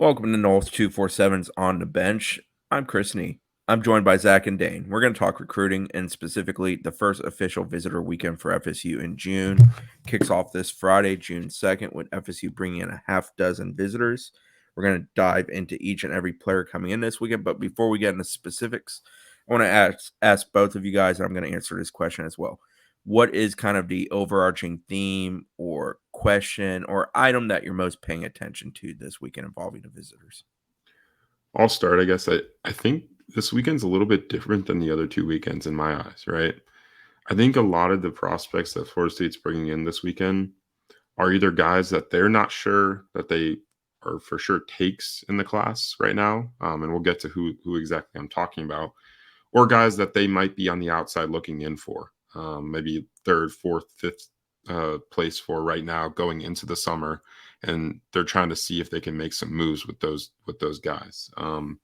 Welcome to Knowles 247's On the Bench. I'm Chris Nee. I'm joined by Zach and Dane. We're going to talk recruiting and specifically the first official visitor weekend for FSU in June. Kicks off this Friday, June 2nd, with FSU bringing in a half dozen visitors. We're going to dive into each and every player coming in this weekend. But before we get into specifics, I want to ask both of you guys, and I'm going to answer this question as well. What is kind of the overarching theme or question or item that you're most paying attention to this weekend involving the visitors? I'll start, I guess. I think this weekend's a little bit different than the other two weekends in my eyes, right? I think a lot of the prospects that Florida State's bringing in this weekend are either guys that they're not sure that they are for sure takes in the class right now, and we'll get to who exactly I'm talking about, or guys that they might be on the outside looking in for, maybe third, fourth, fifth place for right now going into the summer, and they're trying to see if they can make some moves with those guys. And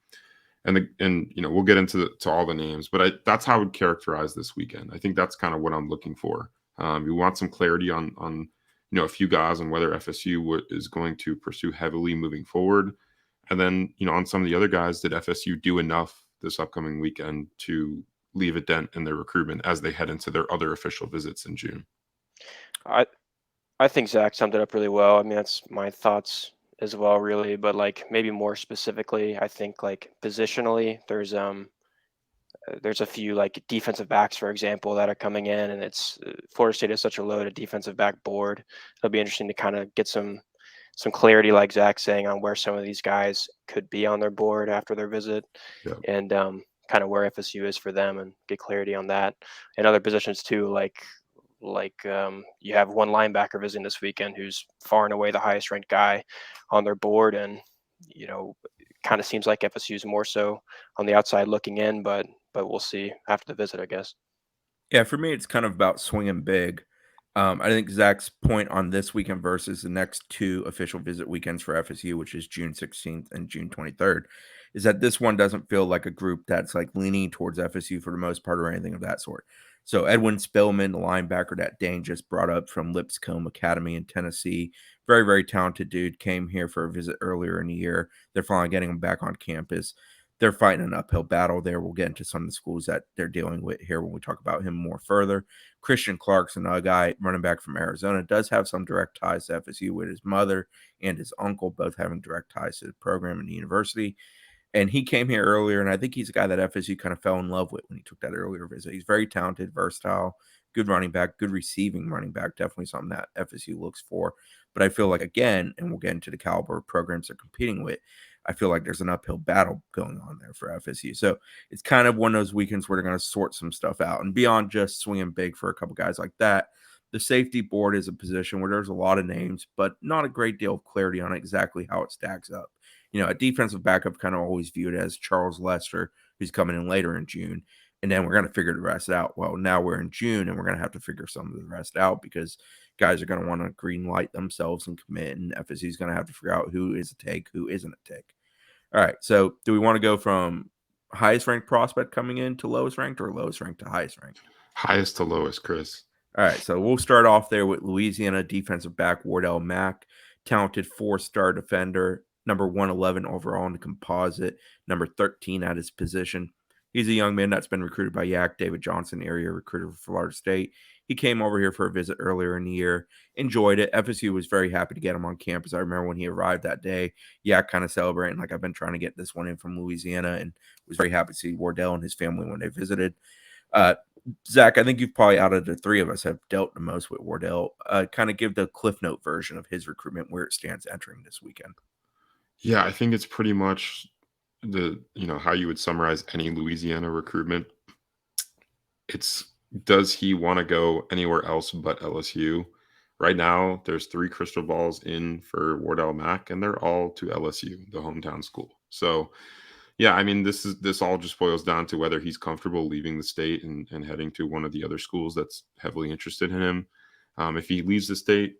we'll get into to all the names, but that's how I would characterize this weekend. I think that's kind of what I'm looking for. You want some clarity on a few guys on whether FSU is going to pursue heavily moving forward, and then on some of the other guys, did FSU do enough this upcoming weekend to leave a dent in their recruitment as they head into their other official visits in June? I I think Zach summed it up really well. I mean, that's my thoughts as well, really. But like maybe more specifically, I think like positionally, there's a few like defensive backs, for example, that are coming in, and it's Florida State is such a loaded defensive back board. It'll be interesting to kind of get some clarity, like Zach saying, on where some of these guys could be on their board after their visit, Yeah. and kind of where FSU is for them, and get clarity on that. And other positions too, like you have one linebacker visiting this weekend who's far and away the highest ranked guy on their board, and you know, kind of seems like FSU is more so on the outside looking in, but we'll see after the visit, I guess. Yeah, for me, it's kind of about swinging big. I think Zach's point on this weekend versus the next two official visit weekends for FSU, which is June 16th and June 23rd, is that this one doesn't feel like a group that's like leaning towards FSU for the most part or anything of that sort. So Edwin Spillman, the linebacker that Dane just brought up from Lipscomb Academy in Tennessee, very, very talented dude, came here for a visit earlier in the year. They're finally getting him back on campus. They're fighting an uphill battle there. We'll get into some of the schools that they're dealing with here when we talk about him more further. Christian Clarkson, a guy running back from Arizona, does have some direct ties to FSU with his mother and his uncle, both having direct ties to the program and the university. And he came here earlier, and I think he's a guy that FSU kind of fell in love with when he took that earlier visit. He's very talented, versatile, good running back, good receiving running back, definitely something that FSU looks for. But I feel like, again, and we'll get into the caliber of programs they're competing with, I feel like there's an uphill battle going on there for FSU. So it's kind of one of those weekends where they're going to sort some stuff out. And beyond just swinging big for a couple guys like that, the safety board is a position where there's a lot of names, but not a great deal of clarity on exactly how it stacks up. A defensive backup kind of always viewed as Charles Lester, who's coming in later in June. And then we're going to figure the rest out. Well, now we're in June and we're going to have to figure some of the rest out because guys are going to want to green light themselves and commit. And FSU is going to have to figure out who is a take, who isn't a take. All right. So do we want to go from highest ranked prospect coming in to lowest ranked or lowest ranked to highest ranked? Highest to lowest, Chris. All right. So we'll start off there with Louisiana defensive back Wardell Mack, talented 4-star defender, number 111 overall in the composite, number 13 at his position. He's a young man that's been recruited by Yak, David Johnson, area recruiter for Florida State. He came over here for a visit earlier in the year, enjoyed it. FSU was very happy to get him on campus. I remember when he arrived that day, Yak kind of celebrating, like, I've been trying to get this one in from Louisiana, and was very happy to see Wardell and his family when they visited. Zach, I think you've probably, out of the three of us, have dealt the most with Wardell. Kind of give the Cliff Note version of his recruitment, where it stands entering this weekend. Yeah, I think it's pretty much how you would summarize any Louisiana recruitment. It's, does he want to go anywhere else but LSU? Right now, there's 3 crystal balls in for Wardell Mack, and they're all to LSU, the hometown school. So, yeah, I mean, this all just boils down to whether he's comfortable leaving the state and heading to one of the other schools that's heavily interested in him. If he leaves the state,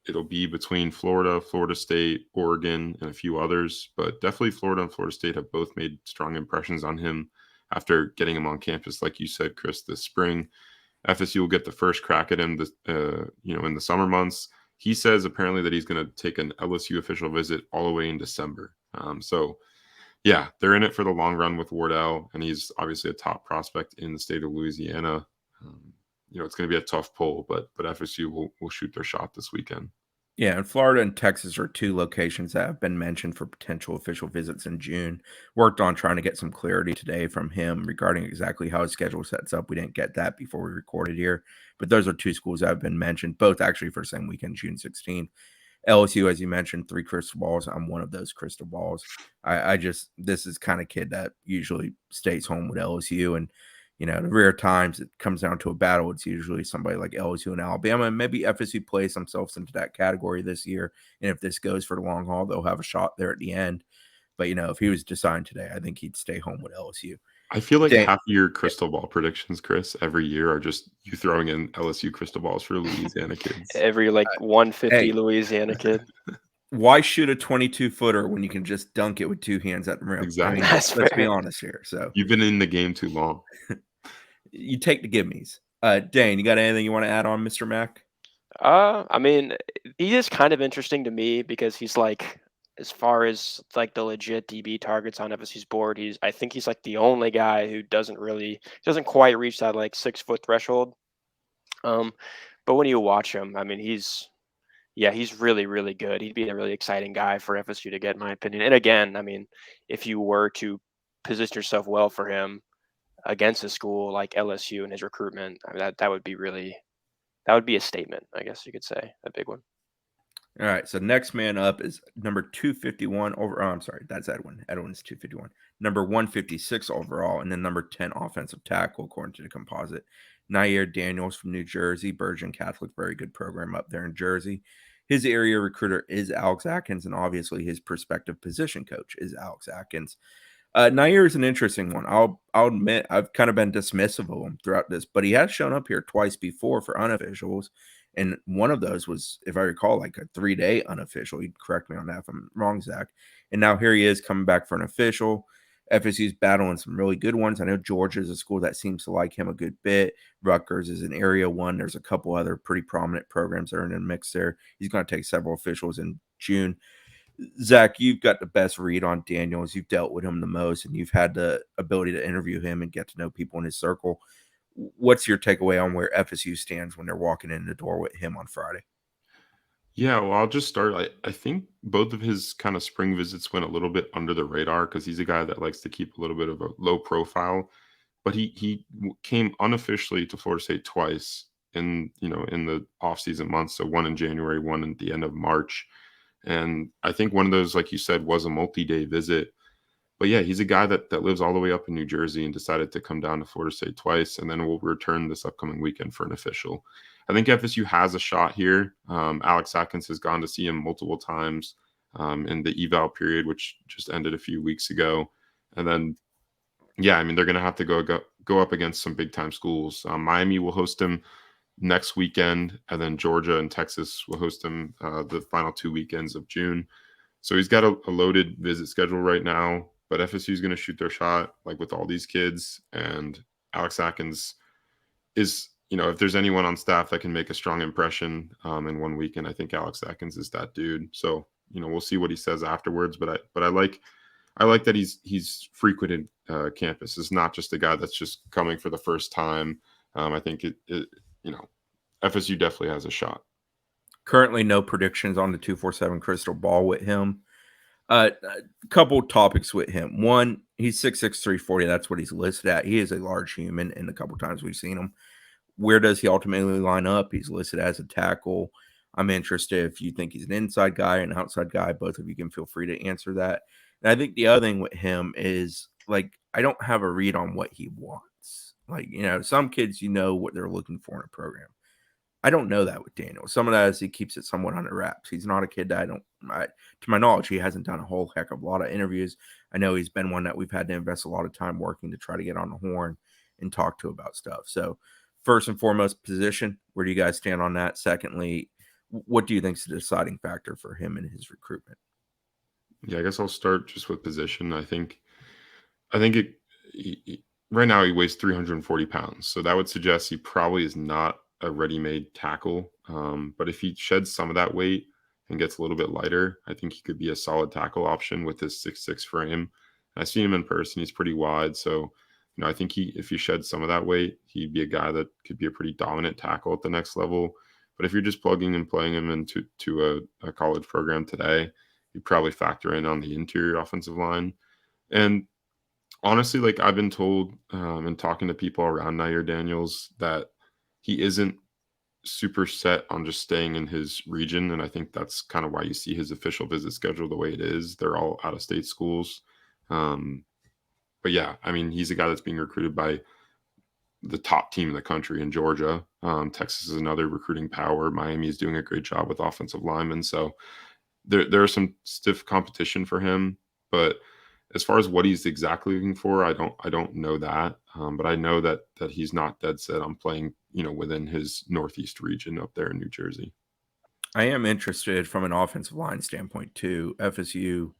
it'll be between Florida, Florida State, Oregon, and a few others. But definitely Florida and Florida State have both made strong impressions on him after getting him on campus, like you said, Chris, this spring. FSU will get the first crack at him, in the summer months. He says apparently that he's going to take an LSU official visit all the way in December. So yeah, they're in it for the long run with Wardell, and he's obviously a top prospect in the state of Louisiana. It's going to be a tough pull, but FSU will shoot their shot this weekend. Yeah, and Florida and Texas are two locations that have been mentioned for potential official visits in June. Worked on trying to get some clarity today from him regarding exactly how his schedule sets up. We didn't get that before we recorded here, but those are two schools that have been mentioned, both actually for the same weekend, June 16th. LSU, as you mentioned, 3 crystal balls. I'm one of those crystal balls. This is kind of kid that usually stays home with LSU. And, the rare times it comes down to a battle, it's usually somebody like LSU and Alabama. And maybe FSU plays themselves into that category this year. And if this goes for the long haul, they'll have a shot there at the end. But, if he was deciding today, I think he'd stay home with LSU. I feel like half of your crystal ball predictions, Chris, every year are just you throwing in LSU crystal balls for Louisiana kids. Every 150 Louisiana kid. Why shoot a 22-footer when you can just dunk it with 2 hands at the rim? Exactly. That's Let's be fair. honest here. So You've been in the game too long. you take the gimmies. Dane, you got anything you want to add on Mr. Mack? I mean, he is kind of interesting to me because he's as far as the legit DB targets on FSU's board, I think he's the only guy who doesn't quite reach that 6-foot threshold. But when you watch him, I mean, he's really, really good. He'd be a really exciting guy for FSU to get, in my opinion. And again, I mean, if you were to position yourself well for him against a school like LSU and his recruitment, I mean, that would be a statement, I guess you could say, a big one. All right, so next man up is number 251 over. Oh, I'm sorry, that's Edwin. Edwin's 251. Number 156 overall, and then number 10 offensive tackle, according to the composite. Nair Daniels from New Jersey, Bergen Catholic, very good program up there in Jersey. His area recruiter is Alex Atkins, and obviously his prospective position coach is Alex Atkins. Nair is an interesting one. I'll admit I've kind of been dismissive of him throughout this, but he has shown up here twice before for unofficials. And one of those was, if I recall, a 3-day unofficial. You'd correct me on that if I'm wrong, Zach. And now here he is coming back for an official. FSU's battling some really good ones. I know Georgia is a school that seems to like him a good bit. Rutgers is an area one. There's a couple other pretty prominent programs that are in the mix there. He's going to take several officials in June. Zach, you've got the best read on Daniels. You've dealt with him the most, and you've had the ability to interview him and get to know people in his circle. What's your takeaway on where FSU stands when they're walking in the door with him on Friday? Yeah, well, I'll just start. I think both of his kind of spring visits went a little bit under the radar because he's a guy that likes to keep a little bit of a low profile. But he came unofficially to Florida State twice in the offseason months. So one in January, one at the end of March. And I think one of those, like you said, was a multi-day visit. But yeah, he's a guy that lives all the way up in New Jersey and decided to come down to Florida State twice, and then will return this upcoming weekend for an official. I think FSU has a shot here. Alex Atkins has gone to see him multiple times in the eval period, which just ended a few weeks ago. And then, yeah, I mean, they're going to have to go up against some big-time schools. Miami will host him next weekend, and then Georgia and Texas will host him the final 2 weekends of June. So he's got a loaded visit schedule right now, but FSU is going to shoot their shot with all these kids. And Alex Atkins is, if there's anyone on staff that can make a strong impression in 1 weekend, I think Alex Atkins is that dude. So, we'll see what he says afterwards. But I like that he's frequented campus. It's not just a guy that's just coming for the first time. I think FSU definitely has a shot. Currently, no predictions on the 247 crystal ball with him. A couple topics with him. One, he's 6'6", 340. That's what he's listed at. He is a large human, and a couple times we've seen him. Where does he ultimately line up? He's listed as a tackle. I'm interested if you think he's an inside guy or an outside guy. Both of you can feel free to answer that. And I think the other thing with him is, I don't have a read on what he wants. Some kids, what they're looking for in a program. I don't know that with Daniel. Some of that is he keeps it somewhat under wraps. He's not a kid that to my knowledge, he hasn't done a whole heck of a lot of interviews. I know he's been one that we've had to invest a lot of time working to try to get on the horn and talk to about stuff. So first and foremost, position, where do you guys stand on that? Secondly, what do you think is the deciding factor for him in his recruitment? Yeah, I guess I'll start just with position. I think right now he weighs 340 pounds. So that would suggest he probably is not a ready-made tackle. But if he sheds some of that weight and gets a little bit lighter, I think he could be a solid tackle option with his 6'6" frame. I've seen him in person; he's pretty wide, so I think if you shed some of that weight, he'd be a guy that could be a pretty dominant tackle at the next level. But if you're just plugging and playing him into a college program today, you'd probably factor in on the interior offensive line. And honestly, like I've been told and talking to people around Nair Daniels that he isn't super set on just staying in his region. And I think that's kind of why you see his official visit schedule the way it is. They're all out of state schools. But yeah, I mean, he's a guy that's being recruited by the top team in the country in Georgia. Texas is another recruiting power. Miami is doing a great job with offensive linemen. So there are some stiff competition for him. But as far as what he's exactly looking for, I don't know that. But I know that he's not dead set on playing, within his Northeast region up there in New Jersey. I am interested from an offensive line standpoint too. FSU,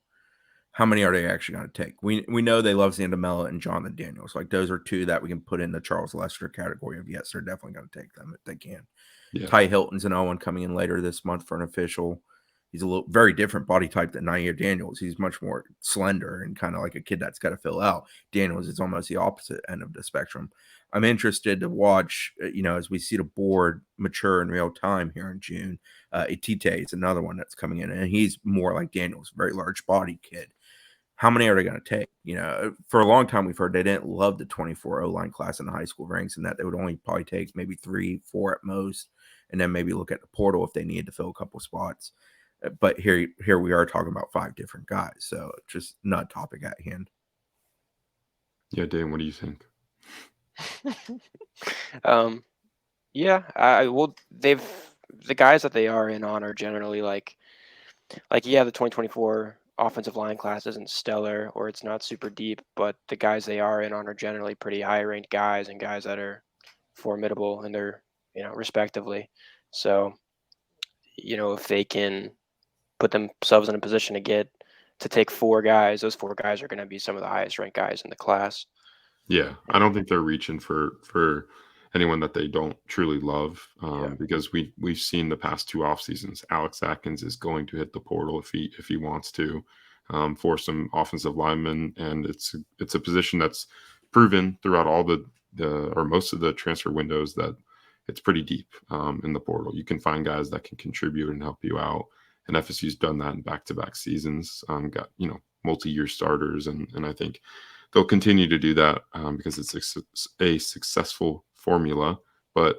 how many are they actually going to take? We know they love Zandamela and Jonathan Daniels. Like those are two that we can put in the Charles Lester category of yes, they're definitely going to take them if they can. Yeah. Ty Hilton's an Owen coming in later this month for an official. He's a very different body type than Nair Daniels. He's much more slender and kind of like a kid that's got to fill out. Daniels is almost the opposite end of the spectrum. I'm interested to watch, as we see the board mature in real time here in June. Itite is another one that's coming in, and he's more like Daniels, very large body kid. How many are they going to take? For a long time, we've heard they didn't love the 24 O-line class in the high school ranks and that they would only probably take maybe 3, 4 at most, and then maybe look at the portal if they needed to fill a couple spots. But here we are talking about 5 different guys, so just not a topic at hand. Yeah, Dan, what do you think? Yeah, the guys that they are in on are generally like the 2024 offensive line class isn't stellar or it's not super deep, but the guys they are in on are generally pretty high ranked guys and guys that are formidable in their respectively. So if they can put themselves in a position to take 4 guys, those 4 guys are going to be some of the highest ranked guys in the class. Yeah, I don't think they're reaching for anyone that they don't truly love, because we've seen the past 2 off seasons. Alex Atkins is going to hit the portal if he wants to, for some offensive linemen, and it's a position that's proven throughout all the or most of the transfer windows that it's pretty deep in the portal. You can find guys that can contribute and help you out, and FSU's done that in back-to-back seasons. Got multi-year starters, and I think they'll continue to do that because it's a successful formula. But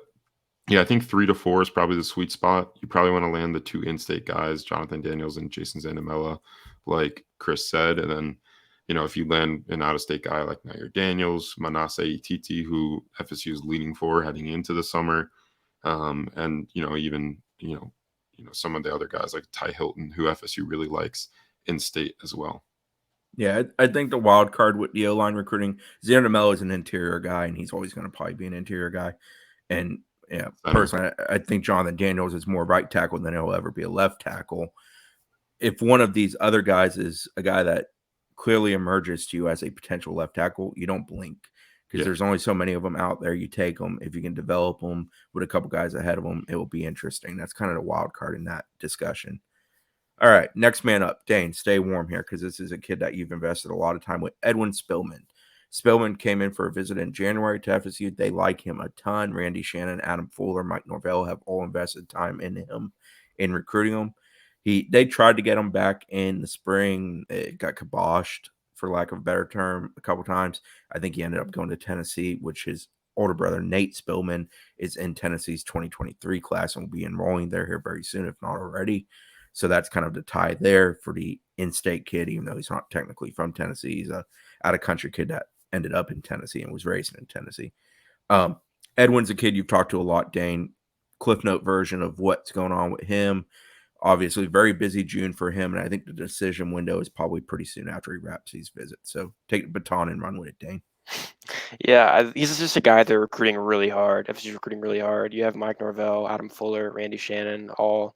yeah, I think 3 to 4 is probably the sweet spot. You probably want to land the 2 in-state guys, Jonathan Daniels and Jason Zandamela, like Chris said. And then, if you land an out-of-state guy like Nair Daniels, Manasseh Ititi, who FSU is leaning for heading into the summer, and even some of the other guys like Ty Hilton, who FSU really likes in-state as well. Yeah, I think the wild card with the O-line recruiting, Zandamela is an interior guy, and he's always going to probably be an interior guy. And personally, I think Jonathan Daniels is more right tackle than he'll ever be a left tackle. If one of these other guys is a guy that clearly emerges to you as a potential left tackle, you don't blink because there's only so many of them out there. You take them. If you can develop them with a couple guys ahead of them, it will be interesting. That's kind of the wild card in that discussion. All right, next man up. Dane, stay warm here because this is a kid that you've invested a lot of time with. Edwin Spillman. Spillman came in for a visit in January to FSU. They like him a ton. Randy Shannon, Adam Fuller, Mike Norvell have all invested time in him in recruiting him. They tried to get him back in the spring. It got kiboshed, for lack of a better term, a couple times. I think he ended up going to Tennessee, which his older brother, Nate Spillman, is in Tennessee's 2023 class and will be enrolling there here very soon, if not already. So that's kind of the tie there for the in-state kid, even though he's not technically from Tennessee. He's a out-of-country kid that ended up in Tennessee and was raised in Tennessee. Edwin's a kid you've talked to a lot, Dane. Cliff Note version of what's going on with him. Obviously, very busy June for him, and I think the decision window is probably pretty soon after he wraps his visit. So take the baton and run with it, Dane. Yeah, he's just a guy they're recruiting really hard. FSU's recruiting really hard. You have Mike Norvell, Adam Fuller, Randy Shannon, all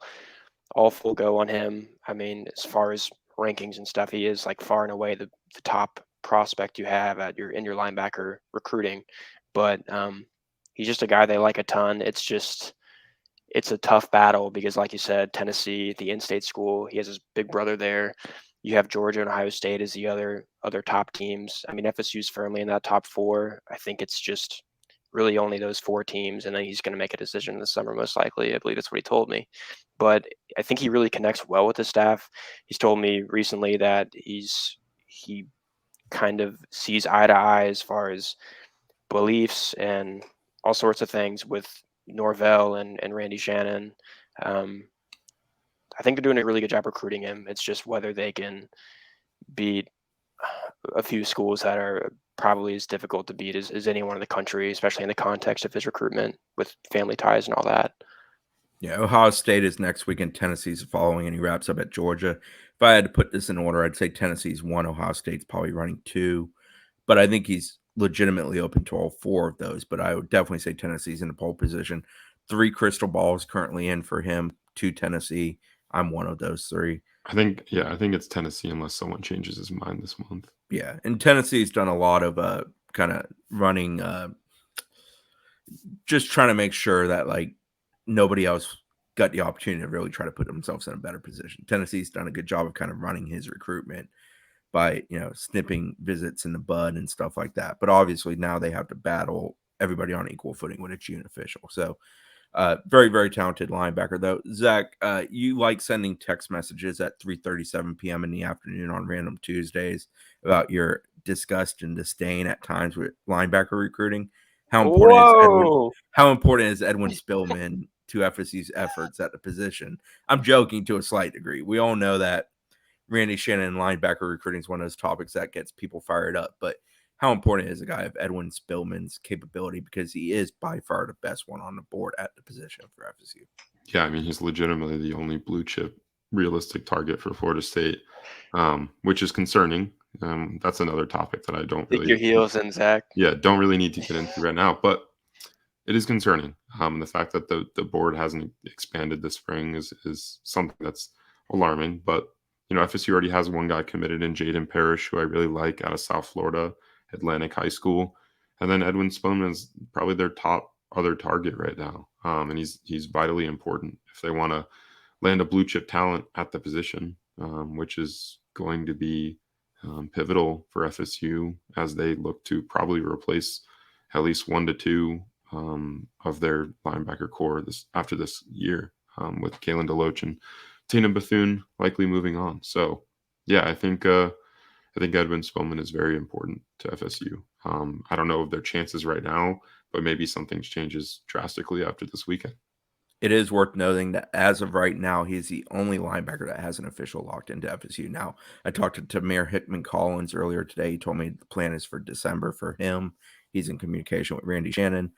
full go on him. I mean, as far as rankings and stuff, he is like far and away the top prospect you have in your linebacker recruiting. But he's just a guy they like a ton. It's just it's a tough battle because, like you said, Tennessee, the in-state school, he has his big brother there. You have Georgia and Ohio State as the other top teams. I mean, FSU's firmly in that top 4. I think it's just really only those 4 teams, and then he's going to make a decision in the summer, most likely. I believe that's what he told me. But I think he really connects well with the staff. He's told me recently that he kind of sees eye to eye as far as beliefs and all sorts of things with Norvell and Randy Shannon. I think they're doing a really good job recruiting him. It's just whether they can beat a few schools that are probably as difficult to beat as anyone in the country, especially in the context of his recruitment with family ties and all that. Yeah, Ohio State is next week, and Tennessee's following, and he wraps up at Georgia. If I had to put this in order, I'd say Tennessee's 1, Ohio State's probably running 2. But I think he's legitimately open to all 4 of those. But I would definitely say Tennessee's in the pole position. 3 crystal balls currently in for him, 2 Tennessee. I'm one of those 3. I think it's Tennessee unless someone changes his mind this month. Yeah, and Tennessee's done a lot of kind of running, just trying to make sure that like nobody else got the opportunity to really try to put themselves in a better position. Tennessee's done a good job of kind of running his recruitment by, snipping visits in the bud and stuff like that. But obviously now they have to battle everybody on equal footing with a June official. So very, very talented linebacker, though. Zach, you like sending text messages at 3:37 p.m. in the afternoon on random Tuesdays about your disgust and disdain at times with linebacker recruiting. How important is Edwin Spillman to FSU's efforts at the position? I'm joking to a slight degree. We all know that Randy Shannon linebacker recruiting is one of those topics that gets people fired up, but how important is a guy of Edwin Spillman's capability, because he is by far the best one on the board at the position for FSU. Yeah, I mean, he's legitimately the only blue chip realistic target for Florida State, which is concerning. That's another topic that I don't Dig really your heels in, Zach. Yeah, don't really need to get into right now, but it is concerning. The fact that the board hasn't expanded this spring is something that's alarming. But FSU already has one guy committed in Jaden Parrish, who I really like, out of South Florida, Atlantic High School, and then Edwin Spillman is probably their top other target right now, and he's vitally important if they want to land a blue chip talent at the position, which is going to be pivotal for FSU as they look to probably replace at least 1 to 2 of their linebacker core after this year, with Kalen DeLoach and Tina Bethune likely moving on. So, yeah, I think Edwin Spillman is very important to FSU. I don't know of their chances right now, but maybe something changes drastically after this weekend. It is worth noting that as of right now, he's the only linebacker that has an official locked into FSU. Now, I talked to Tamir Hickman Collins earlier today. He told me the plan is for December for him. He's in communication with Randy Shannon.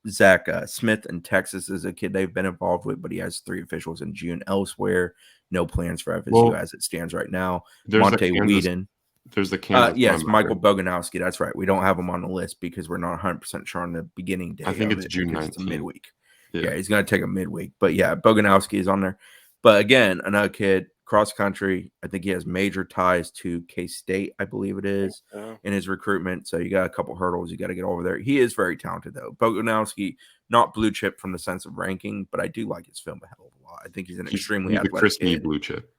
Zach Smith in Texas is a kid they've been involved with, but he has 3 officials in June elsewhere. No plans for FSU as it stands right now. Monte Whedon. There's the Kansas. Yes, Michael Boganowski. That's right. We don't have him on the list because we're not 100% sure on the beginning day. I think it's June 19th. It's a midweek. Yeah, he's going to take a midweek. But yeah, Boganowski is on there. But again, another kid, cross country. I think he has major ties to K-State, I believe it is, in his recruitment. So you got a couple hurdles you got to get over there. He is very talented, though. Boganowski, not blue chip from the sense of ranking, but I do like his film a hell of a lot. I think he's extremely athletic Chris kid. blue chip.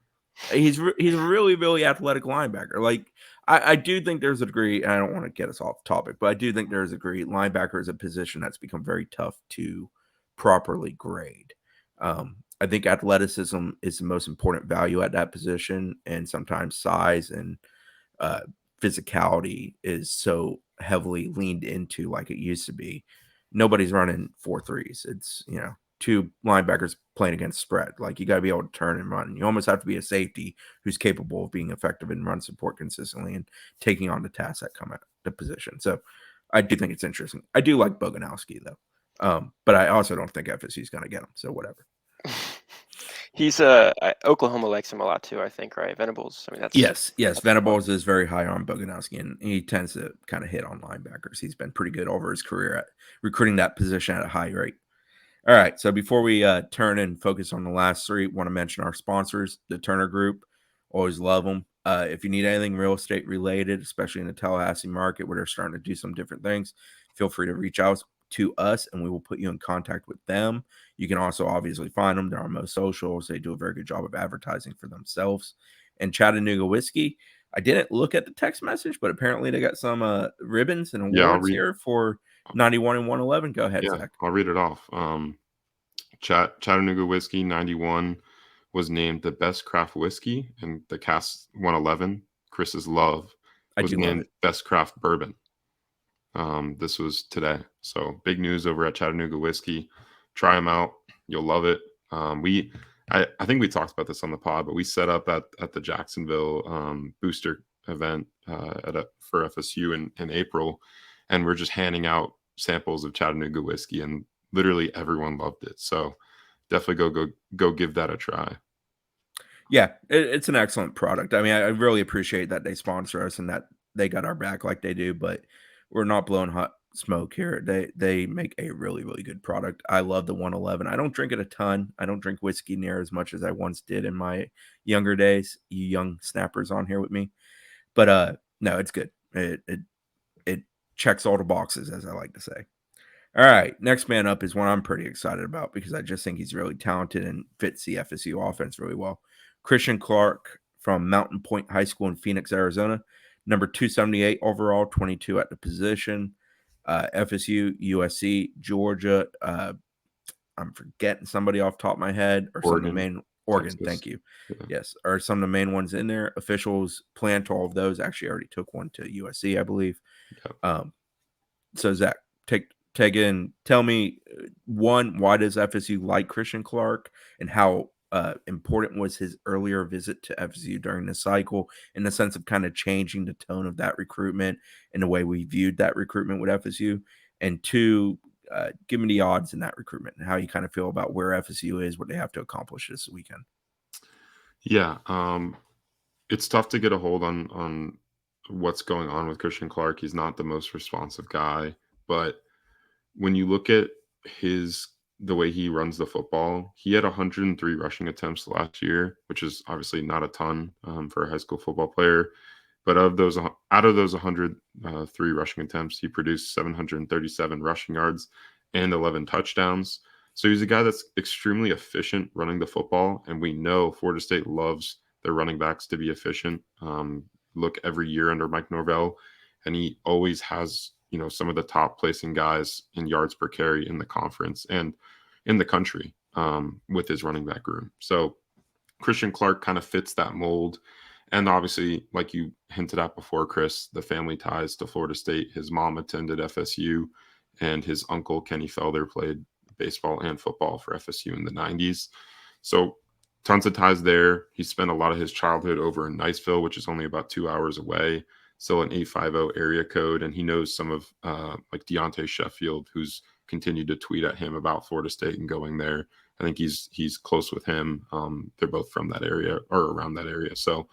He's a really, really athletic linebacker. Like, I do think there's a degree, and I don't want to get us off topic, but I do think there's a degree. Linebacker is a position that's become very tough to properly grade. I think athleticism is the most important value at that position, and sometimes size and physicality is so heavily leaned into like it used to be. Nobody's running 4.3s. It's 2 linebackers playing against spread. Like, you got to be able to turn and run. You almost have to be a safety who's capable of being effective in run support consistently and taking on the tasks that come at the position. So I do think it's interesting. I do like Boganowski, though. But I also don't think FSU is going to get him. So whatever. He's Oklahoma likes him a lot too, I think, right? Venables. I mean, that's yes. Venables is very high on Boganowski, and he tends to kind of hit on linebackers. He's been pretty good over his career at recruiting that position at a high rate. All right, so before we turn and focus on the last 3, want to mention our sponsors, the Turner Group. Always love them. If you need anything real estate related, especially in the Tallahassee market where they're starting to do some different things, feel free to reach out to us, and we will put you in contact with them. You can also obviously find them. They're on most socials. They do a very good job of advertising for themselves. And Chattanooga Whiskey, I didn't look at the text message, but apparently they got some ribbons and Yeah, I'll awards read. here for 91 and 111. Go ahead, Yeah, Zach. I'll read it off. Chattanooga Whiskey 91 was named the best craft whiskey, and the Cask 111, Chris's Love, I was do love named it. best craft bourbon. This was today. So big news over at Chattanooga Whiskey. Try them out. You'll love it. I think we talked about this on the pod, but we set up at the Jacksonville booster event for FSU in April, and we're just handing out samples of Chattanooga Whiskey, and literally everyone loved it. So definitely go give that a try. Yeah, it's an excellent product. I mean, I really appreciate that they sponsor us and that they got our back like they do, but we're not blowing hot smoke here. They make a really, really good product. I love the 111. I don't drink it a ton. I don't drink whiskey near as much as I once did in my younger days. You young snappers on here with me. But no, it's good. It checks all the boxes, as I like to say. All right, next man up is one I'm pretty excited about because I just think he's really talented and fits the FSU offense really well. Christian Clark from Mountain Point High School in Phoenix, Arizona, number 278 overall, 22 at the position. FSU, USC, Georgia. I'm forgetting somebody off the top of my head or some of the main Oregon. Texas. Thank you. Yeah. Yes, are some of the main ones in there. Officials plan to all of those. Actually, already took one to USC, I believe. Yep. So Zach, take in. Tell me one, why does FSU like Christian Clark, and how important was his earlier visit to FSU during the cycle, in the sense of kind of changing the tone of that recruitment and the way we viewed that recruitment with FSU. And two, give me the odds in that recruitment and how you kind of feel about where FSU is, what they have to accomplish this weekend. Yeah, it's tough to get a hold on what's going on with Christian Clark. He's not the most responsive guy, but when you look at the way he runs the football, he had 103 rushing attempts last year, which is obviously not a ton for a high school football player. But out of those 103 rushing attempts, he produced 737 rushing yards and 11 touchdowns. So he's a guy that's extremely efficient running the football, and we know Florida State loves their running backs to be efficient. Look every year under Mike Norvell, and he always has some of the top placing guys in yards per carry in the conference and in the country with his running back room. So Christian Clark kind of fits that mold. And obviously, like you hinted at before, Chris, the family ties to Florida State. His mom attended FSU, and his uncle, Kenny Felder, played baseball and football for FSU in the 90s. So tons of ties there. He spent a lot of his childhood over in Niceville, which is only about 2 hours away. Still an 850 area code, and he knows some of like Deontay Sheffield, who's continued to tweet at him about Florida State and going there. I think he's close with him. They're both from that area or around that area. So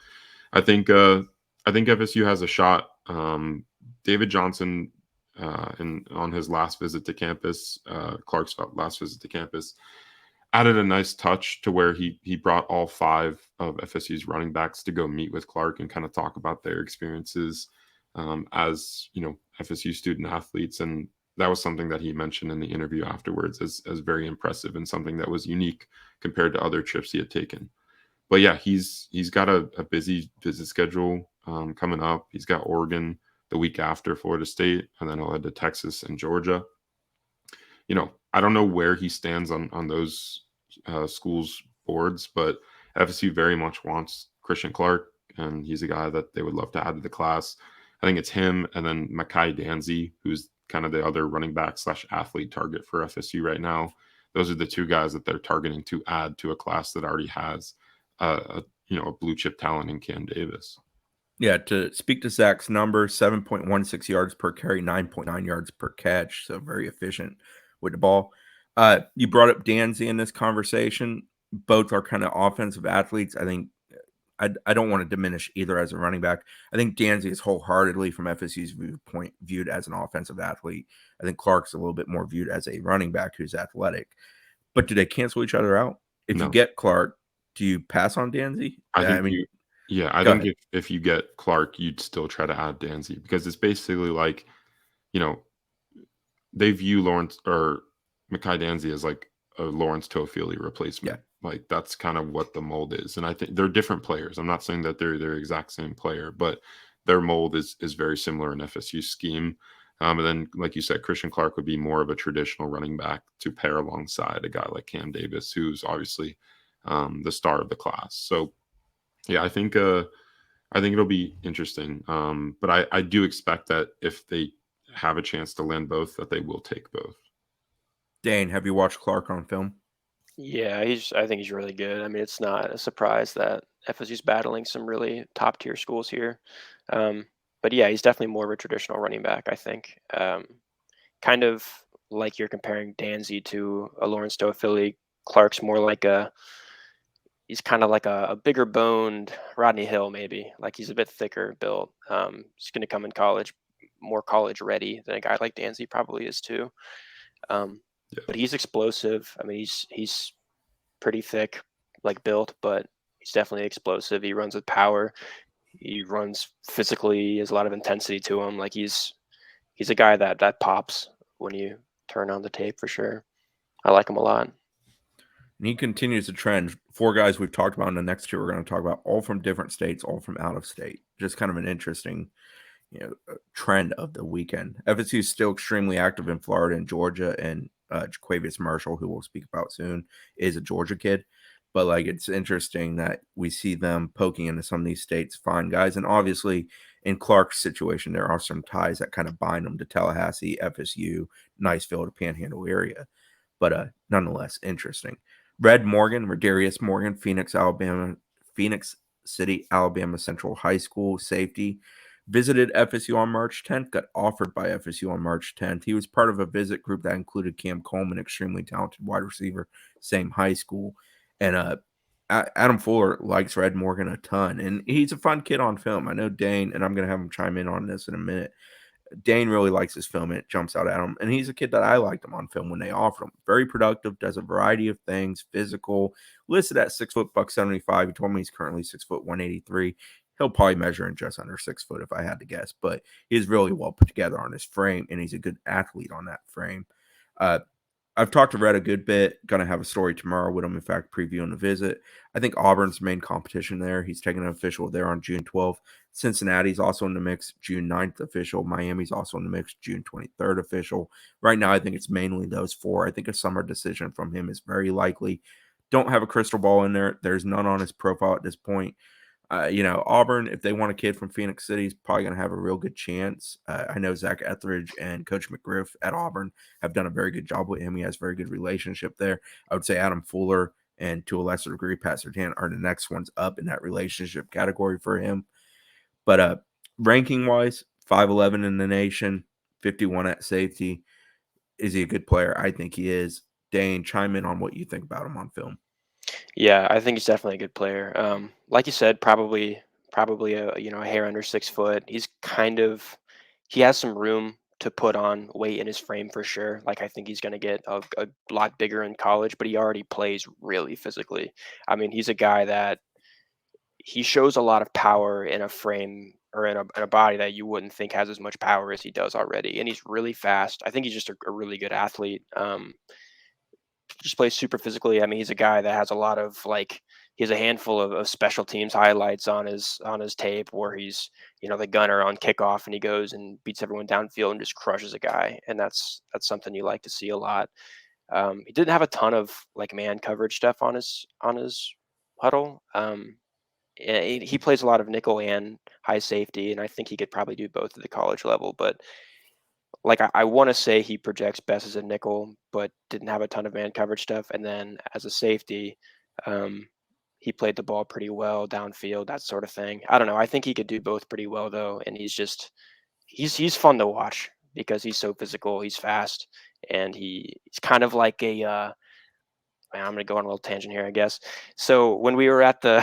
I think FSU has a shot. David Johnson, on his last visit to campus, Clark's last visit to campus, added a nice touch to where he brought all 5 of FSU's running backs to go meet with Clark and kind of talk about their experiences as FSU student athletes, and that was something that he mentioned in the interview afterwards as very impressive and something that was unique compared to other trips he had taken. But yeah, he's got a busy visit schedule coming up. He's got Oregon the week after Florida State, and then he'll head to Texas and Georgia. I don't know where he stands on those schools' boards, but FSU very much wants Christian Clark, and he's a guy that they would love to add to the class. I think it's him and then Makai Danzy, who's kind of the other running back / athlete target for FSU right now. Those are the 2 guys that they're targeting to add to a class that already has a blue chip talent in Cam Davis. Yeah, to speak to Zach's number, 7.16 yards per carry, 9.9 yards per catch. So very efficient with the ball. You brought up Danzy in this conversation. Both are kind of offensive athletes. I think I don't want to diminish either as a running back. I think Danzy is wholeheartedly, from FSU's viewpoint, viewed as an offensive athlete. I think Clark's a little bit more viewed as a running back who's athletic. But do they cancel each other out? If you get Clark, do you pass on Danzy? I think I think if you get Clark, you'd still try to add Danzy, because it's basically like, they view Lawrence or Mekhi Danzy as like a Lawrence Toafili replacement. Like that's kind of what the mold is. And I think they're different players. I'm not saying that they're the exact same player, but their mold is very similar in FSU scheme. And then, like you said, Christian Clark would be more of a traditional running back to pair alongside a guy like Cam Davis, who's obviously the star of the class. So, yeah, I think it'll be interesting. But I do expect that if they have a chance to land both, that they will take both. Dane, have you watched Clark on film? Yeah, I think he's really good. I mean, it's not a surprise that FSU's battling some really top tier schools here. But yeah, he's definitely more of a traditional running back, I think. Kind of like you're comparing Danzy to a Lawrence Toafili. Clark's more like he's kind of like a bigger boned Rodney Hill, maybe. Like he's a bit thicker built. He's going to come in college more college ready than a guy like Danzy probably is too. Um, Yeah. but he's explosive. I mean, he's pretty thick, like built, but he's definitely explosive. He runs with power. He runs physically. He has a lot of intensity to him. Like he's a guy that pops when you turn on the tape for sure. I like him a lot. And he continues the trend. 4 guys we've talked about in the next 2 we're going to talk about, all from different states, all from out of state. Just kind of an interesting, trend of the weekend. FSU is still extremely active in Florida and Georgia, and Jaquavius Marshall, who we'll speak about soon, is a Georgia kid. But like, it's interesting that we see them poking into some of these states, find guys, and obviously in Clark's situation, there are some ties that kind of bind them to Tallahassee, FSU, Niceville, the Panhandle area. But nonetheless, interesting. Redarius Morgan, Phoenix City, Alabama Central High School safety, visited FSU on March 10th, got offered by FSU on March 10th. He was part of a visit group that included Cam Coleman, extremely talented wide receiver, same high school. And Adam Fuller likes Red Morgan a ton, and he's a fun kid on film. I know Dane, and I'm going to have him chime in on this in a minute. Dane really likes his film, and it jumps out at him. And he's a kid that I liked him on film when they offered him. Very productive, does a variety of things, physical, listed at 6 foot buck 75. He told me he's currently 6 foot 183. He'll probably measure in just under 6 foot if I had to guess, but he's really well put together on his frame, and he's a good athlete on that frame. I've talked to Red a good bit. Going to have a story tomorrow with him, in fact, previewing the visit. I think Auburn's main competition there. He's taking an official there on June 12th. Cincinnati's also in the mix, June 9th official. Miami's also in the mix, June 23rd official. Right now, I think it's mainly those 4. I think a summer decision from him is very likely. Don't have a crystal ball in there. There's none on his profile at this point. Auburn, if they want a kid from Phoenix City, is probably going to have a real good chance. I know Zach Etheridge and Coach McGriff at Auburn have done a very good job with him. He has a very good relationship there. I would say Adam Fuller and, to a lesser degree, Pat Surtain are the next ones up in that relationship category for him. But ranking-wise, 5'11" in the nation, 51 at safety. Is he a good player? I think he is. Dane, chime in on what you think about him on film. Yeah, I think he's definitely a good player. Like you said, probably a hair under 6 foot. He has some room to put on weight in his frame for sure. Like I think he's going to get a lot bigger in college, but he already plays really physically. I mean, he's a guy that he shows a lot of power in a frame or in a body that you wouldn't think has as much power as he does already, and he's really fast. I think he's just a really good athlete. Just plays super physically. I mean, he's a guy that has a lot of he has a handful of special teams highlights on his tape where he's the gunner on kickoff and he goes and beats everyone downfield and just crushes a guy, and that's something you like to see a lot. He didn't have a ton of man coverage stuff on his huddle. He plays a lot of nickel and high safety, and I think he could probably do both at the college level. But I want to say he projects best as a nickel, but didn't have a ton of man coverage stuff. And then as a safety, um, he played the ball pretty well downfield, that sort of thing. I don't know. I think he could do both pretty well though, and he's fun to watch because he's so physical, he's fast, and he's kind of like a man, I'm going to go on a little tangent here, I guess. So when we were at the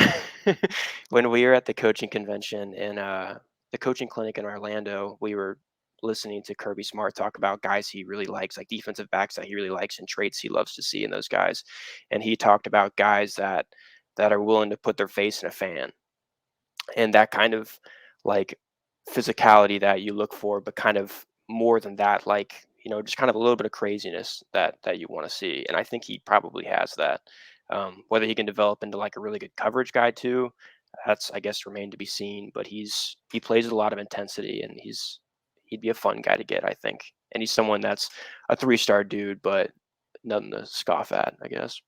when we were at the coaching convention and the coaching clinic in Orlando, we were listening to Kirby Smart talk about guys he really likes, like defensive backs that he really likes and traits he loves to see in those guys. And he talked about guys that are willing to put their face in a fan, and that kind of like physicality that you look for, but kind of more than that, like just kind of a little bit of craziness that you want to see. And I think he probably has that. Whether he can develop into like a really good coverage guy too, that's I guess remained to be seen. But he plays with a lot of intensity, and he'd be a fun guy to get, I think. And he's someone that's a 3-star dude, but nothing to scoff at, I guess.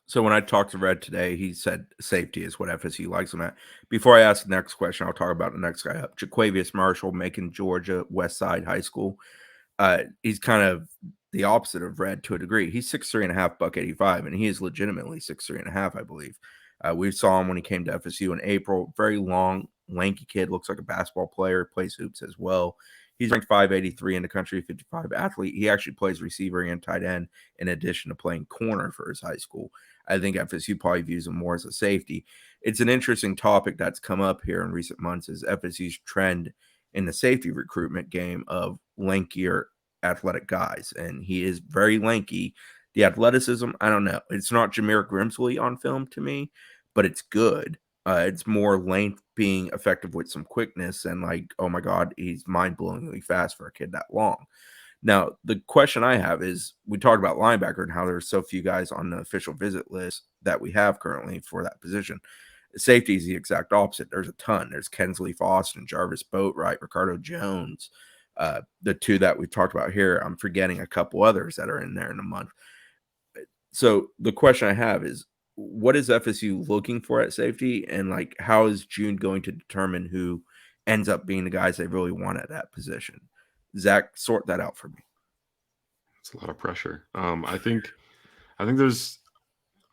So when I talked to Red today, he said safety is what FSU likes him at. Before I ask the next question, I'll talk about the next guy up. Jaquavius Marshall, Macon, Georgia, West Side High School. He's kind of the opposite of Red to a degree. He's 6'3" and a half, buck 85, and he is legitimately 6'3" and a half, I believe. We saw him when he came to FSU in April. Very long, lanky kid, looks like a basketball player, plays hoops as well. He's ranked 583 in the country, 55 athlete. He actually plays receiver and tight end in addition to playing corner for his high school. I think FSU probably views him more as a safety. It's an interesting topic that's come up here in recent months is FSU's trend in the safety recruitment game of lankier athletic guys. And he is very lanky. The athleticism, I don't know. It's not Jameer Grimsley on film to me, but it's good. It's more length being effective with some quickness and like, oh my God, he's mind-blowingly fast for a kid that long. Now, the question I have is we talked about linebacker and how there's so few guys on the official visit list that we have currently for that position. Safety is the exact opposite. There's a ton. There's Kensley Faustin, Jarvis Boatwright, Ricardo Jones, the two that we've talked about here. I'm forgetting a couple others that are in there in a month. So the question I have is, what is FSU looking for at safety? And like, how is June going to determine who ends up being the guys they really want at that position? Zach, sort that out for me. It's a lot of pressure. I think there's.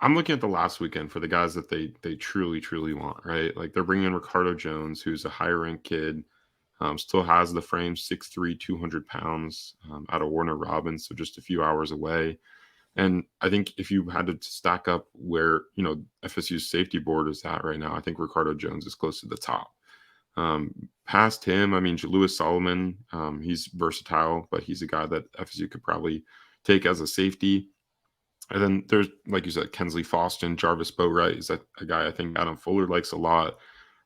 I'm looking at the last weekend for the guys that they truly want, right? Like they're bringing in Ricardo Jones, who's a higher ranked kid, still has the frame, 6'3", 200 pounds, out of Warner Robins, so just a few hours away. And I think if you had to stack up where FSU's safety board is at right now, I think Ricardo Jones is close to the top. Past him, I mean, Jalewis Solomon, he's versatile, but he's a guy that FSU could probably take as a safety. And then there's, like you said, Kensley Faustin, Jarvis Boatwright is a guy I think Adam Fuller likes a lot.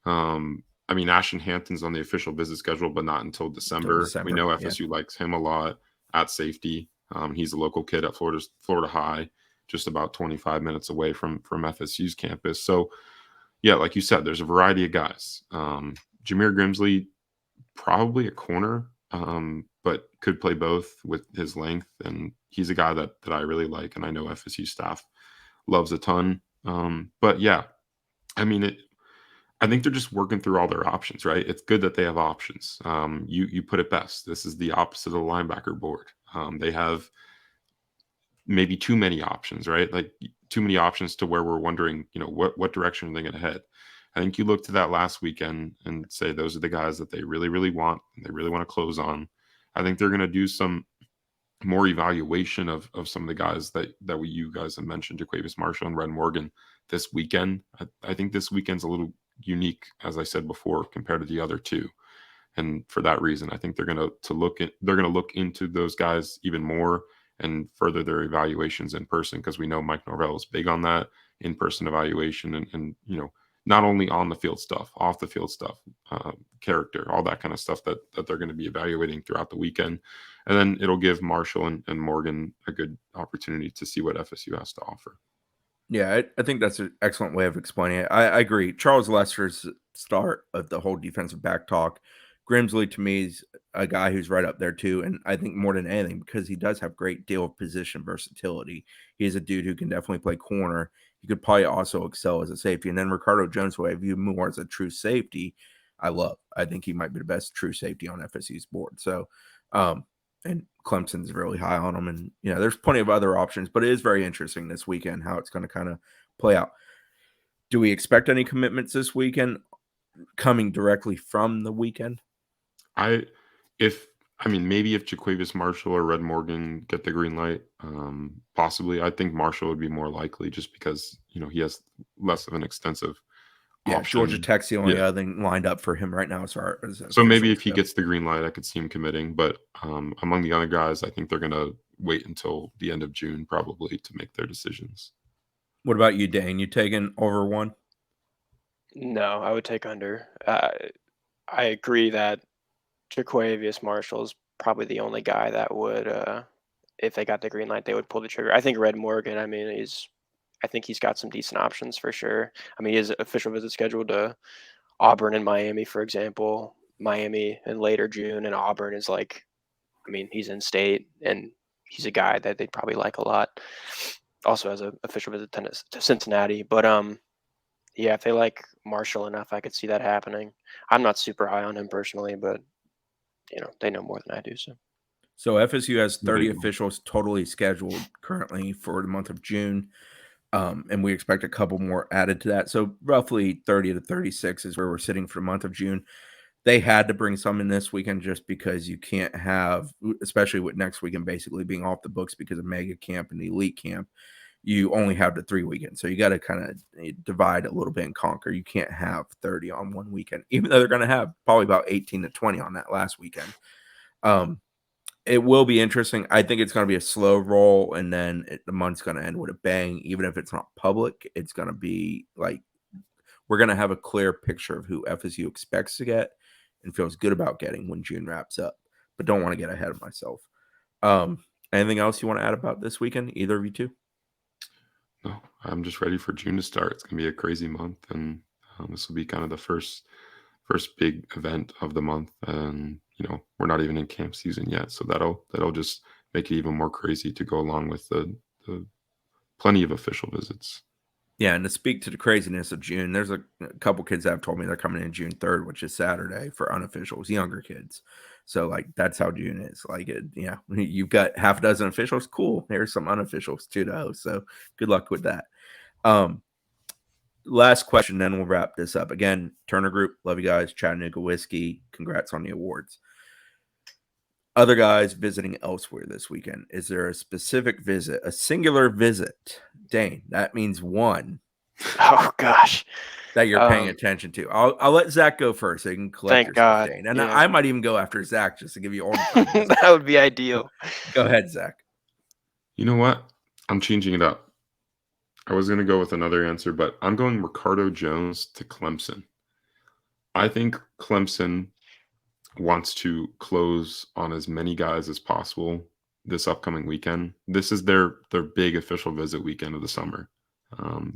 I mean, Ashton Hampton's on the official visit schedule, but not until December. We know FSU likes him a lot at safety. He's a local kid at Florida High, just about 25 minutes away from FSU's campus. So, yeah, like you said, there's a variety of guys. Jameer Grimsley, probably a corner, but could play both with his length. And he's a guy that I really like, and I know FSU staff loves a ton. But yeah, I mean, I think they're just working through all their options, right? It's good that they have options. You put it best. This is the opposite of the linebacker board. They have maybe too many options, right? Like too many options to where we're wondering, what direction are they going to head? I think you look to that last weekend and say those are the guys that they really want, and they really want to close on. I think they're going to do some more evaluation of some of the guys that you guys have mentioned, Jaquavius Marshall and Red Morgan, this weekend. I think this weekend's a little unique, as I said before, compared to the other two. And for that reason, I think they're going to look into those guys even more and further their evaluations in person, because we know Mike Norvell is big on that in-person evaluation and not only on the field stuff, off the field stuff, character, all that kind of stuff that they're going to be evaluating throughout the weekend. And then it'll give Marshall and Morgan a good opportunity to see what FSU has to offer. Yeah, I think that's an excellent way of explaining it. I agree. Charles Lester's start of the whole defensive back talk. Grimsley, to me, is a guy who's right up there, too. And I think more than anything, because he does have great deal of position versatility. He's a dude who can definitely play corner. He could probably also excel as a safety. And then Ricardo Jones, who I view more as a true safety, I love. I think he might be the best true safety on FSU's board. So, and Clemson's really high on him. And, there's plenty of other options, but it is very interesting this weekend how it's going to kind of play out. Do we expect any commitments this weekend coming directly from the weekend? Maybe if Jaquavius Marshall or Red Morgan get the green light, possibly. I think Marshall would be more likely just because, he has less of an extensive option. Georgia Tech's the only other thing lined up for him right now. So maybe if he gets the green light, I could see him committing. But among the other guys, I think they're going to wait until the end of June probably to make their decisions. What about you, Dane? You taking over one? No, I would take under. I agree that Jaquavius Marshall is probably the only guy that would, if they got the green light, they would pull the trigger. I think Red Morgan, I mean, I think he's got some decent options for sure. I mean, his official visit scheduled to Auburn and Miami, for example. Miami in later June, and Auburn is like, I mean, he's in state, and he's a guy that they'd probably like a lot. Also has an official visit to Cincinnati. But yeah, if they like Marshall enough, I could see that happening. I'm not super high on him personally, but they know more than I do. So FSU has 30 Big one. officials totally scheduled currently for the month of June. And we expect a couple more added to that. So roughly 30 to 36 is where we're sitting for the month of June. They had to bring some in this weekend just because you can't have, especially with next weekend basically being off the books because of mega camp and elite camp, you only have the 3 weekends. So you got to kind of divide a little bit and conquer. You can't have 30 on one weekend, even though they're going to have probably about 18 to 20 on that last weekend. It will be interesting. I think it's going to be a slow roll, and then the month's going to end with a bang. Even if it's not public, it's going to be like we're going to have a clear picture of who FSU expects to get and feels good about getting when June wraps up. But don't want to get ahead of myself. Anything else you want to add about this weekend? Either of you two? No, I'm just ready for June to start. It's going to be a crazy month, and this will be kind of the first big event of the month. And we're not even in camp season yet, so that'll just make it even more crazy to go along with the plenty of official visits. Yeah, and to speak to the craziness of June, there's a couple kids that have told me they're coming in June 3rd, which is Saturday for unofficials, younger kids. So like that's how June is. Like you've got half a dozen officials. Cool. There's some unofficials too, though. So good luck with that. Last question, then we'll wrap this up. Again, Turner Group, love you guys. Chattanooga Whiskey, congrats on the awards. Other guys visiting elsewhere this weekend. Is there a specific visit, a singular visit, Dane? That means one. Oh gosh, that you're paying attention to. I'll let Zach go first so you can collect thank yourself, God. Dane. And Yeah. I might even go after Zach just to give you all the time. That would be ideal. Go ahead, Zach. You know what? I'm changing it up. I was going to go with another answer, but I'm going Ricardo Jones to Clemson. I think Clemson wants to close on as many guys as possible this upcoming weekend. This is their big official visit weekend of the summer.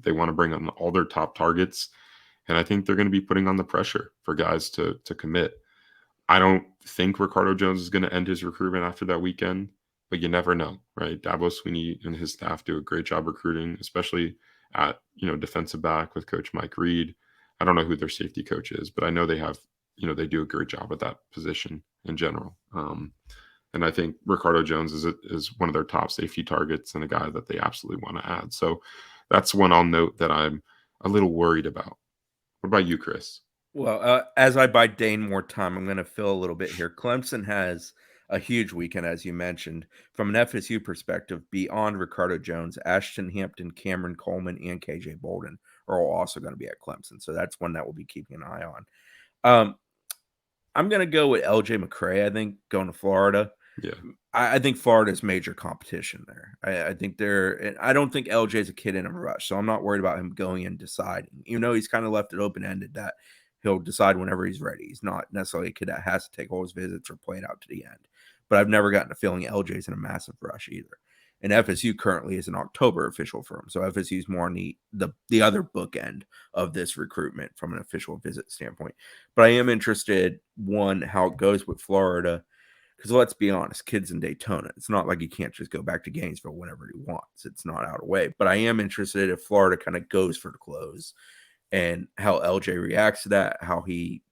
They want to bring on all their top targets, and I think they're going to be putting on the pressure for guys to commit. I don't think Ricardo Jones is going to end his recruitment after that weekend, but you never know, right? Dabo Sweeney and his staff do a great job recruiting, especially at defensive back with Coach Mike Reed. I don't know who their safety coach is, but I know they have they do a great job at that position in general. And I think Ricardo Jones is one of their top safety targets and a guy that they absolutely want to add. So that's one I'll note that I'm a little worried about. What about you, Chris? Well, as I buy Dane more time, I'm going to fill a little bit here. Clemson has a huge weekend, as you mentioned. From an FSU perspective, beyond Ricardo Jones, Ashton Hampton, Cameron Coleman, and KJ Bolden are all also going to be at Clemson. So that's one that we'll be keeping an eye on. I'm going to go with LJ McCray, I think, going to Florida. Yeah. I think Florida's major competition there. I think I don't think LJ is a kid in a rush, so I'm not worried about him going and deciding. He's kind of left it open-ended that he'll decide whenever he's ready. He's not necessarily a kid that has to take all his visits or play it out to the end. But I've never gotten a feeling LJ's in a massive rush either. And FSU currently is an October official for him. So FSU is more on the other bookend of this recruitment from an official visit standpoint. But I am interested, one, how it goes with Florida. Because let's be honest, kids in Daytona, it's not like he can't just go back to Gainesville whenever he wants. It's not out of way. But I am interested if Florida kind of goes for the close and how LJ reacts to that, how he,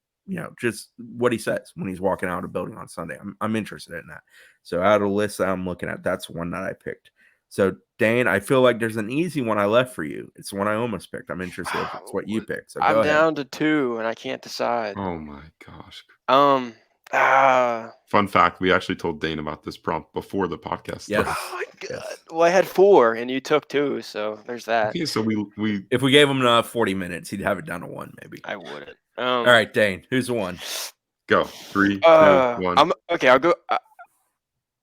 just what he says when he's walking out of a building on Sunday. I'm interested in that. So out of the list that I'm looking at, that's one that I picked. So Dane, I feel like there's an easy one I left for you. It's the one I almost picked. I'm interested if it's what you picked. So I'm go ahead. down to 2 and I can't decide. Oh my gosh. Fun fact, we actually told Dane about this prompt before the podcast. Yes. Oh my God. Yes. Well, I had 4 and you took 2, so there's that. Okay, so we if we gave him 40 minutes, he'd have it down to 1 maybe. I wouldn't. All right, Dane, who's the one? Go. 3, 2, 1. Okay, I'll go.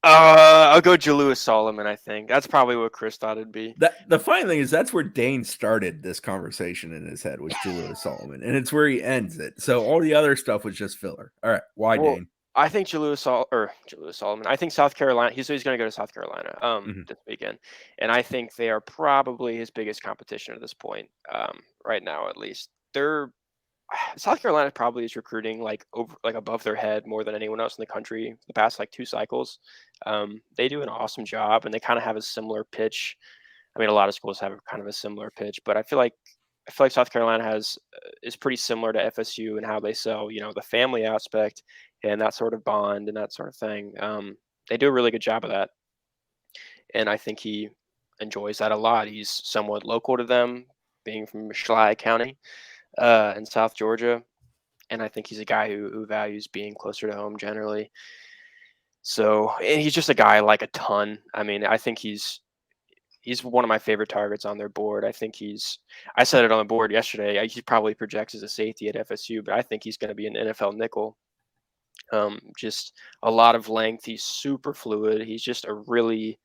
I'll go Jalewis Solomon. I think that's probably what Chris thought it'd be. The funny thing is that's where Dane started this conversation in his head with Jalewis Solomon, and it's where he ends it. So all the other stuff was just filler. All right, why, Dane? I think Jalewis Solomon. I think South Carolina. He's going to go to South Carolina this weekend, and I think they are probably his biggest competition at this point, right now at least. South Carolina probably is recruiting like above their head more than anyone else in the country the past like 2 cycles. They do an awesome job, and they kind of have a similar pitch. I mean, a lot of schools have kind of a similar pitch, but I feel like South Carolina is pretty similar to FSU and how they sell, the family aspect and that sort of bond and that sort of thing. They do a really good job of that, and I think he enjoys that a lot. He's somewhat local to them, being from Schley County in South Georgia, and I think he's a guy who values being closer to home generally. So, and he's just a guy I like a ton. I mean, I think he's one of my favorite targets on their board. I said it on the board yesterday. He probably projects as a safety at FSU, but I think he's going to be an NFL nickel. Just a lot of length. He's super fluid. He's just a really,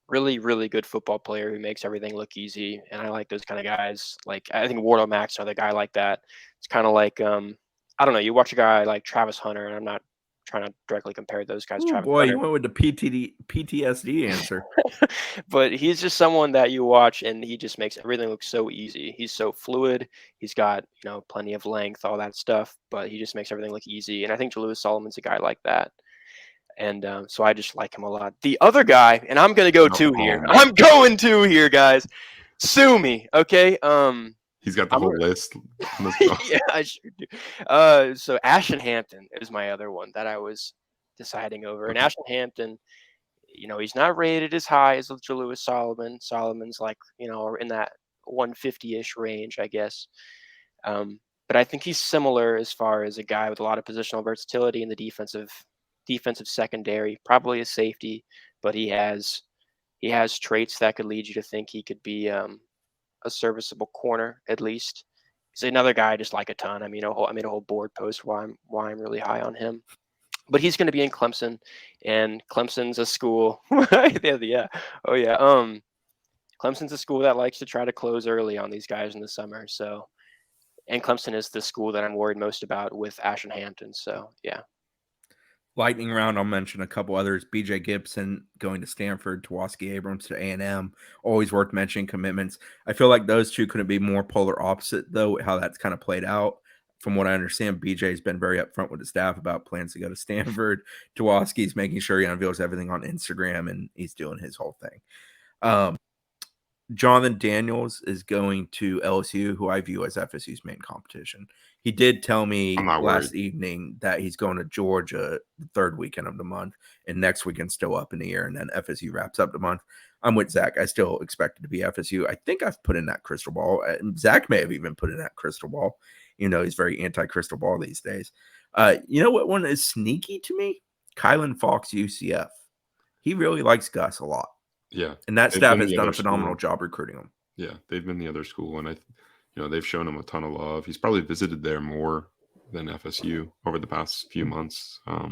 really, really good football player who makes everything look easy. And I like those kind of guys. Like, I think Wardle Mack's another guy like that. It's kind of like, I don't know. You watch a guy like Travis Hunter, and I'm not trying to directly compare those guys. Oh Travis boy, Hunter. you went with the PTSD answer. But he's just someone that you watch, and he just makes everything look so easy. He's so fluid. He's got plenty of length, all that stuff, but he just makes everything look easy. And I think Jalewis Solomon's a guy like that. And so I just like him a lot. The other guy, and I'm gonna go here. I'm going to here, guys. Sue me, okay? He's got the whole list. Yeah, I sure do. So Ashton Hampton is my other one that I was deciding over. And Ashton Hampton, he's not rated as high as Jalewis Solomon. Solomon's like, in that 150-ish range, I guess. But I think he's similar as far as a guy with a lot of positional versatility in the defensive secondary, probably a safety, but he has traits that could lead you to think he could be a serviceable corner at least. He's another guy I just like a ton. I made a whole board post why I'm really high on him. But he's going to be in Clemson, and Clemson's a school. Yeah. Oh yeah. Clemson's a school that likes to try to close early on these guys in the summer. So, and Clemson is the school that I'm worried most about with Ashton Hampton. So yeah. Lightning round, I'll mention a couple others. BJ Gibson going to Stanford, Tawaski Abrams to A&M. Always worth mentioning commitments. I feel like those two couldn't be more polar opposite, though, how that's kind of played out. From what I understand, BJ's been very upfront with the staff about plans to go to Stanford. Tawaski's making sure he unveils everything on Instagram, and he's doing his whole thing. Jonathan Daniels is going to LSU, who I view as FSU's main competition. He did tell me last evening that he's going to Georgia the third weekend of the month, and next weekend's still up in the air, and then FSU wraps up the month. I'm with Zach. I still expect it to be FSU. I think I've put in that crystal ball. Zach may have even put in that crystal ball. He's very anti-crystal ball these days. You know what one is sneaky to me? Kylan Fox, UCF. He really likes Gus a lot. Yeah. And that staff has done a phenomenal job recruiting him. Yeah, they've been the other school, and they've shown him a ton of love. He's probably visited there more than FSU over the past few months. I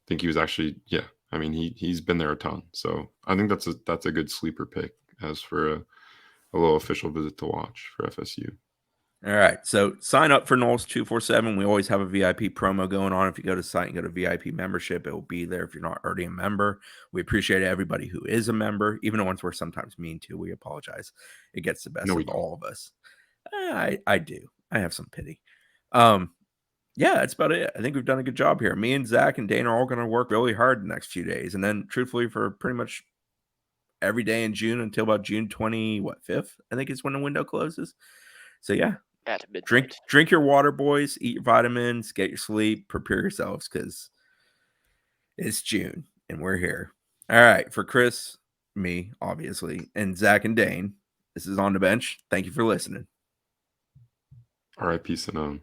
think he was actually, he's been there a ton. So I think that's a good sleeper pick as for a little official visit to watch for FSU. All right. So sign up for Knowles 247. We always have a VIP promo going on. If you go to the site and go to VIP membership, it will be there if you're not already a member. We appreciate everybody who is a member, even the ones we're sometimes mean to. We apologize. It gets the best of all of us. I do. I have some pity. Yeah, that's about it. I think we've done a good job here. Me and Zach and Dane are all going to work really hard the next few days. And then truthfully for pretty much every day in June until about June 5th, I think is when the window closes. So yeah. Drink your water, boys. Eat your vitamins. Get your sleep. Prepare yourselves because it's June and we're here. All right. For Chris, me, obviously, and Zach and Dane, this is On the Bench. Thank you for listening. All right. Peace and